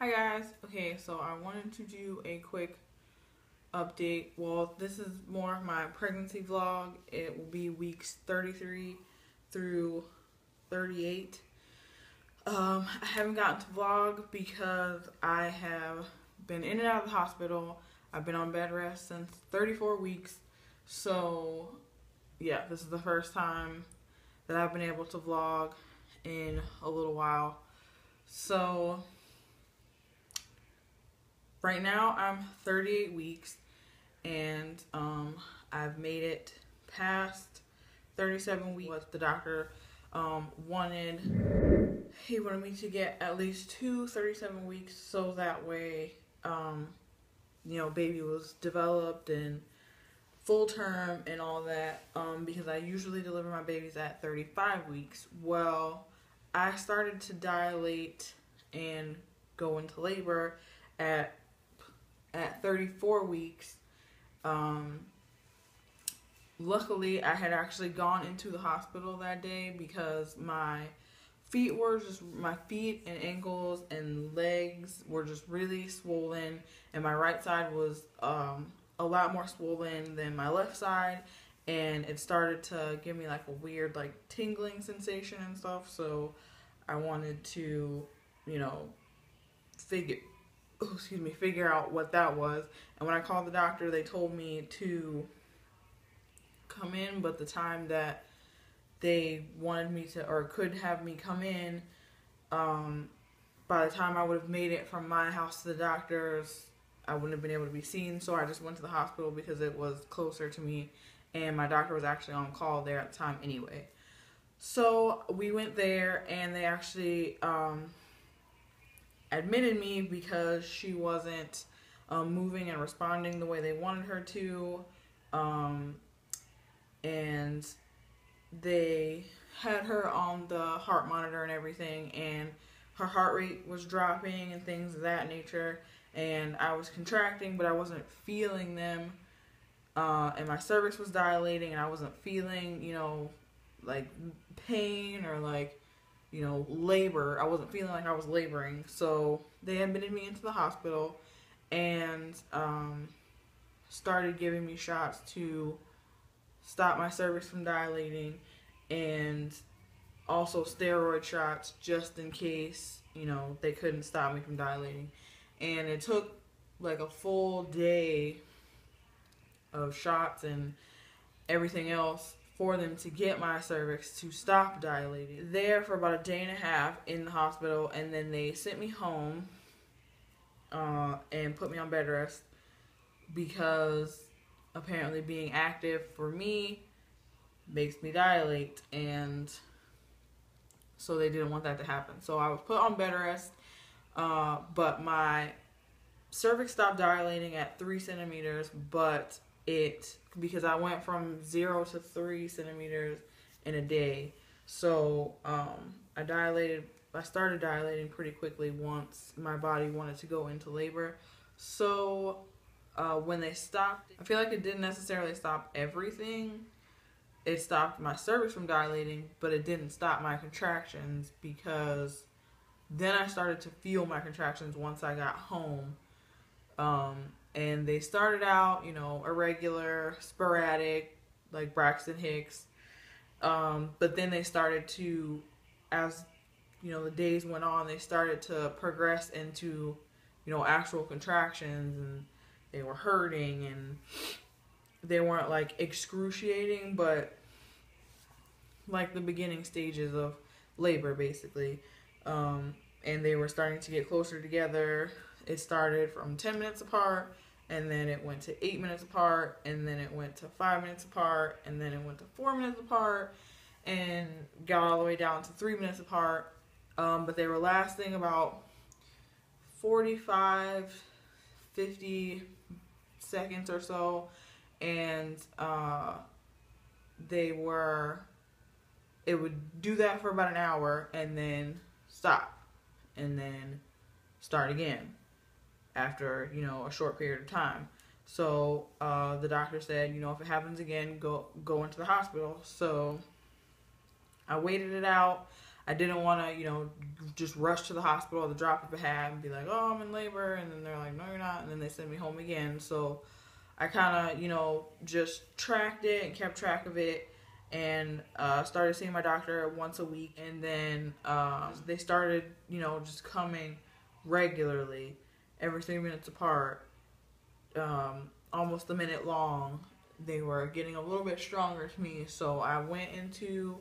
Hi guys. Okay, so I wanted to do a quick update. Well, this is more of my pregnancy vlog. It will be weeks 33 through 38. I haven't gotten to vlog because I have been in and out of the hospital. I've been on bed rest since 34 weeks. So yeah, this is the first time that I've been able to vlog in a little while. So right now I'm 38 weeks and I've made it past 37 weeks. What the doctor wanted, he wanted me to get at least 37 weeks so that way baby was developed and full term and all that, because I usually deliver my babies at 35 weeks. Well, I started to dilate and go into labor at 34 weeks. Luckily, I had actually gone into the hospital that day because my feet and ankles and legs were just really swollen, and my right side was a lot more swollen than my left side, and it started to give me like a weird like tingling sensation and stuff. So I wanted to, figure out what that was. And when I called the doctor, they told me to come in, but the time that they wanted me to or could have me come in, by the time I would have made it from my house to the doctor's, I wouldn't have been able to be seen. So I just went to the hospital because it was closer to me, and my doctor was actually on call there at the time anyway. So we went there, and they actually admitted me because she wasn't moving and responding the way they wanted her to, and they had her on the heart monitor and everything, and her heart rate was dropping and things of that nature, and I was contracting but I wasn't feeling them, and my cervix was dilating and I wasn't feeling like pain or like labor. I wasn't feeling like I was laboring. So they admitted me into the hospital and started giving me shots to stop my cervix from dilating, and also steroid shots just in case they couldn't stop me from dilating. And it took like a full day of shots and everything else for them to get my cervix to stop dilating. There for about a day and a half in the hospital, and then they sent me home and put me on bed rest because apparently being active for me makes me dilate, and so they didn't want that to happen. So I was put on bed rest, but my cervix stopped dilating at 3 centimeters, but because I went from 0 to 3 centimeters in a day. So I started dilating pretty quickly once my body wanted to go into labor. So when they stopped, I feel like it didn't necessarily stop everything. It stopped my cervix from dilating, but it didn't stop my contractions, because then I started to feel my contractions once I got home. And they started out, irregular, sporadic, like Braxton Hicks. But then they started to, as the days went on, they started to progress into, actual contractions, and they were hurting, and they weren't like excruciating, but like the beginning stages of labor basically. And they were starting to get closer together. It started from 10 minutes apart, and then it went to 8 minutes apart, and then it went to 5 minutes apart, and then it went to 4 minutes apart, and got all the way down to 3 minutes apart. But they were lasting about 45, 50 seconds or so, and it would do that for about an hour and then stop and then start again after a short period of time. So the doctor said, if it happens again, go into the hospital. So I waited it out. I didn't want to, just rush to the hospital at the drop of a hat and be like, oh, I'm in labor. And then they're like, no, you're not. And then they send me home again. So I kind of, just tracked it and kept track of it, and started seeing my doctor once a week. And then they started, just coming regularly, every 3 minutes apart, almost a minute long. They were getting a little bit stronger to me, so I went into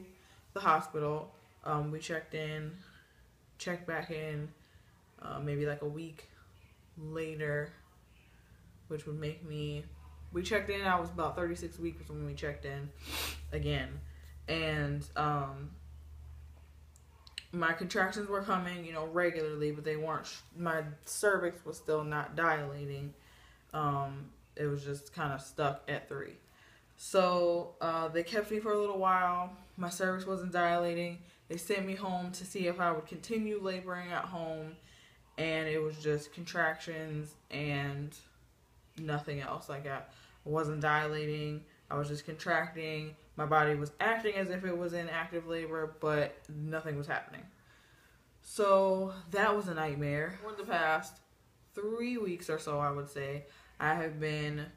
the hospital. We checked back in, maybe like a week later, which would make me, we checked in, I was about 36 weeks when we checked in again. And my contractions were coming, regularly, but they weren't, my cervix was still not dilating. It was just kind of stuck at 3. So they kept me for a little while. My cervix wasn't dilating. They sent me home to see if I would continue laboring at home, and it was just contractions and nothing else. Like, I wasn't dilating. I was just contracting. My body was acting as if it was in active labor, but nothing was happening. So that was a nightmare. For the past 3 weeks or so, I would say, I have been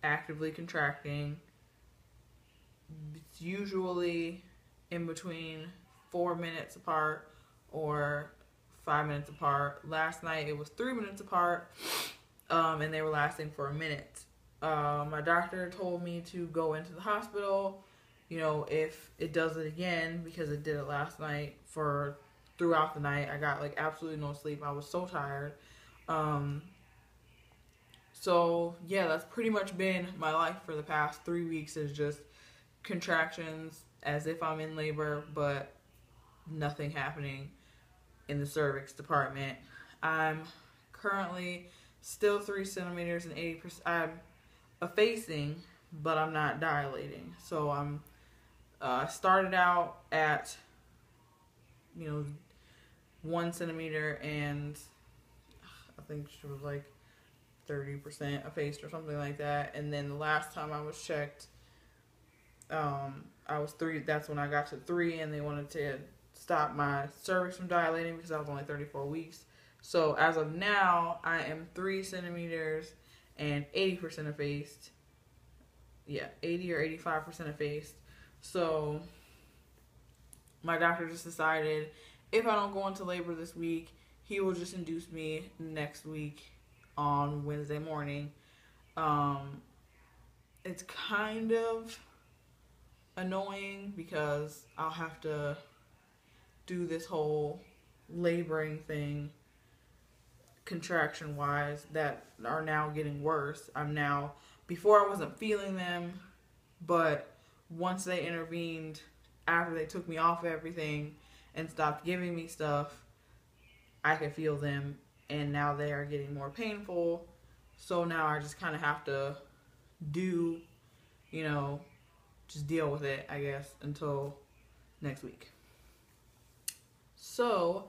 actively contracting. It's usually in between 4 minutes apart or 5 minutes apart. Last night it was 3 minutes apart, and they were lasting for a minute. My doctor told me to go into the hospital, if it does it again, because it did it last night. Throughout the night, I got like absolutely no sleep. I was so tired. So yeah, that's pretty much been my life for the past 3 weeks, is just contractions as if I'm in labor, but nothing happening in the cervix department. I'm currently still 3 centimeters and 80%. I'm effacing, but I'm not dilating. So I'm started out at 1 centimeter, and I think she was like 30% effaced or something like that. And then the last time I was checked, I was 3. That's when I got to 3, and they wanted to stop my cervix from dilating because I was only 34 weeks. So as of now, I am 3 centimeters and 80% effaced. Yeah, 80 or 85% effaced. So my doctor just decided, if I don't go into labor this week, he will just induce me next week on Wednesday morning. It's kind of annoying because I'll have to do this whole laboring thing contraction wise that are now getting worse. Before I wasn't feeling them, but once they intervened, after they took me off everything and stopped giving me stuff, I could feel them, and now they are getting more painful. So now I just kind of have to just deal with it, I guess, until next week. So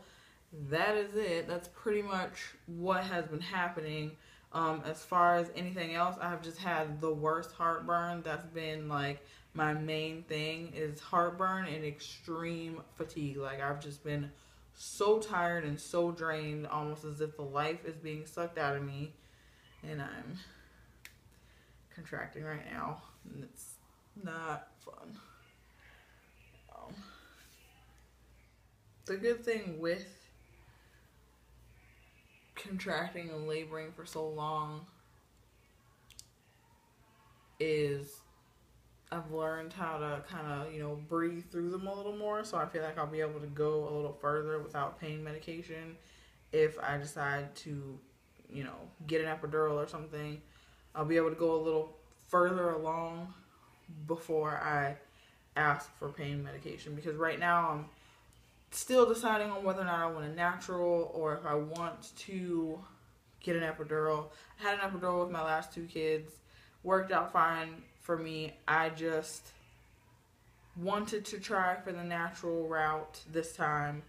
that is it. That's pretty much what has been happening. As far as anything else, I've just had the worst heartburn. That's been like my main thing, is heartburn and extreme fatigue. Like, I've just been so tired and so drained, almost as if the life is being sucked out of me. And I'm contracting right now, and it's not fun. The good thing with contracting and laboring for so long is I've learned how to kind of, breathe through them a little more. So I feel like I'll be able to go a little further without pain medication if I decide to, get an epidural or something. I'll be able to go a little further along before I ask for pain medication, because right now I'm still deciding on whether or not I want a natural or if I want to get an epidural. I had an epidural with my last 2 kids. Worked out fine for me. I just wanted to try for the natural route this time.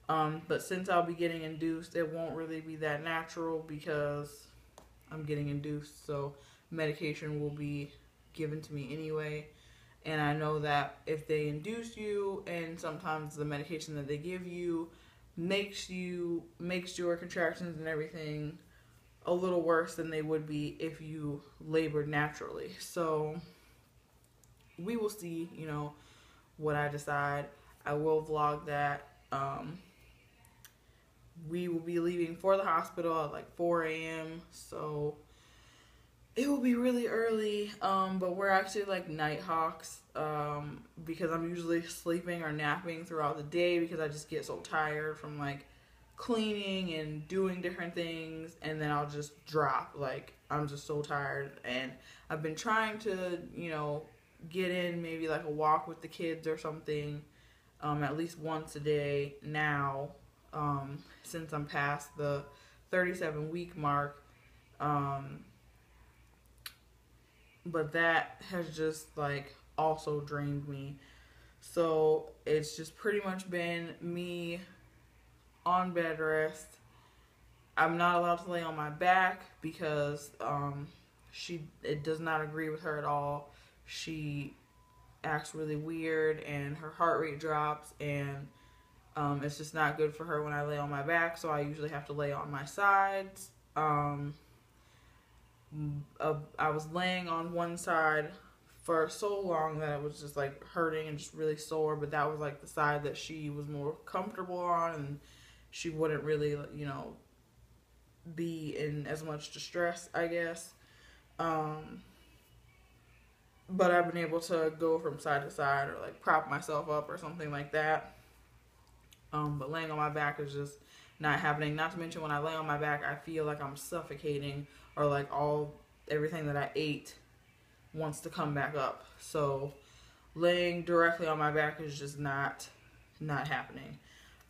But since I'll be getting induced, it won't really be that natural because I'm getting induced. So medication will be given to me anyway. And I know that if they induce you, and sometimes the medication that they give you makes your contractions and everything a little worse than they would be if you labored naturally. So we will see, what I decide. I will vlog that. We will be leaving for the hospital at like 4 a.m. So it will be really early, but we're actually like night hawks, because I'm usually sleeping or napping throughout the day because I just get so tired from like cleaning and doing different things, and then I'll just drop. Like, I'm just so tired, and I've been trying to, get in maybe like a walk with the kids or something, at least once a day now, since I'm past the 37-week mark. But that has just like also drained me. So it's just pretty much been me on bed rest. I'm not allowed to lay on my back because it does not agree with her at all. She acts really weird and her heart rate drops, and it's just not good for her when I lay on my back, so I usually have to lay on my sides. I was laying on one side for so long that it was just like hurting and just really sore, but that was like the side that she was more comfortable on, and she wouldn't really, be in as much distress, I guess. But I've been able to go from side to side or like prop myself up or something like that. But laying on my back is just not happening. Not to mention, when I lay on my back, I feel like I'm suffocating, or like everything that I ate wants to come back up. So laying directly on my back is just not happening.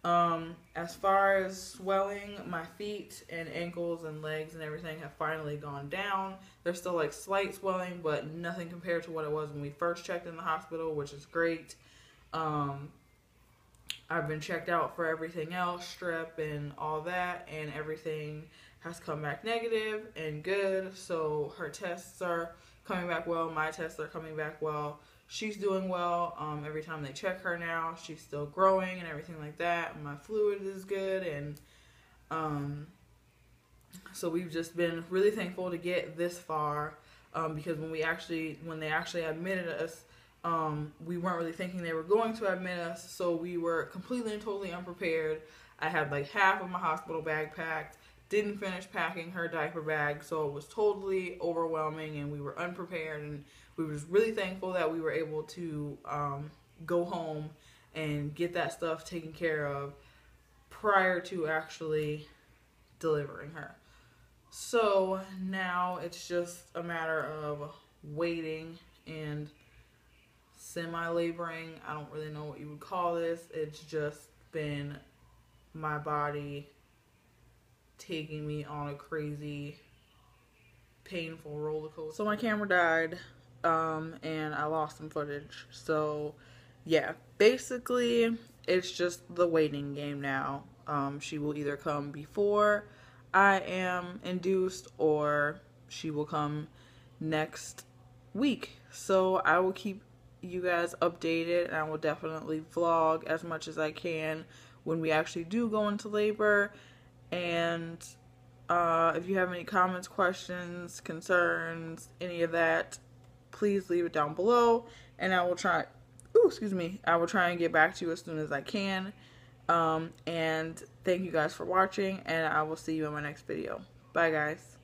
As far as swelling, my feet and ankles and legs and everything have finally gone down. There's still like slight swelling, but nothing compared to what it was when we first checked in the hospital, which is great. I've been checked out for everything else, strep and all that, and everything has come back negative and good. So her tests are coming back well. My tests are coming back well. She's doing well. Every time they check her now, she's still growing and everything like that. My fluid is good, and so we've just been really thankful to get this far, because when they actually admitted us, we weren't really thinking they were going to admit us, so we were completely and totally unprepared. I had like half of my hospital bag packed, didn't finish packing her diaper bag, so it was totally overwhelming, and we were unprepared, and we were just really thankful that we were able to go home and get that stuff taken care of prior to actually delivering her. So now it's just a matter of waiting and semi-laboring. I don't really know what you would call this. It's just been my body taking me on a crazy, painful roller coaster. So my camera died, and I lost some footage. So yeah, basically it's just the waiting game now. She will either come before I am induced, or she will come next week. So I will keep you guys updated, and I will definitely vlog as much as I can when we actually do go into labor. And if you have any comments, questions, concerns, any of that, please leave it down below, and I will try I will try and get back to you as soon as I can. And thank you guys for watching, and I will see you in my next video. Bye guys.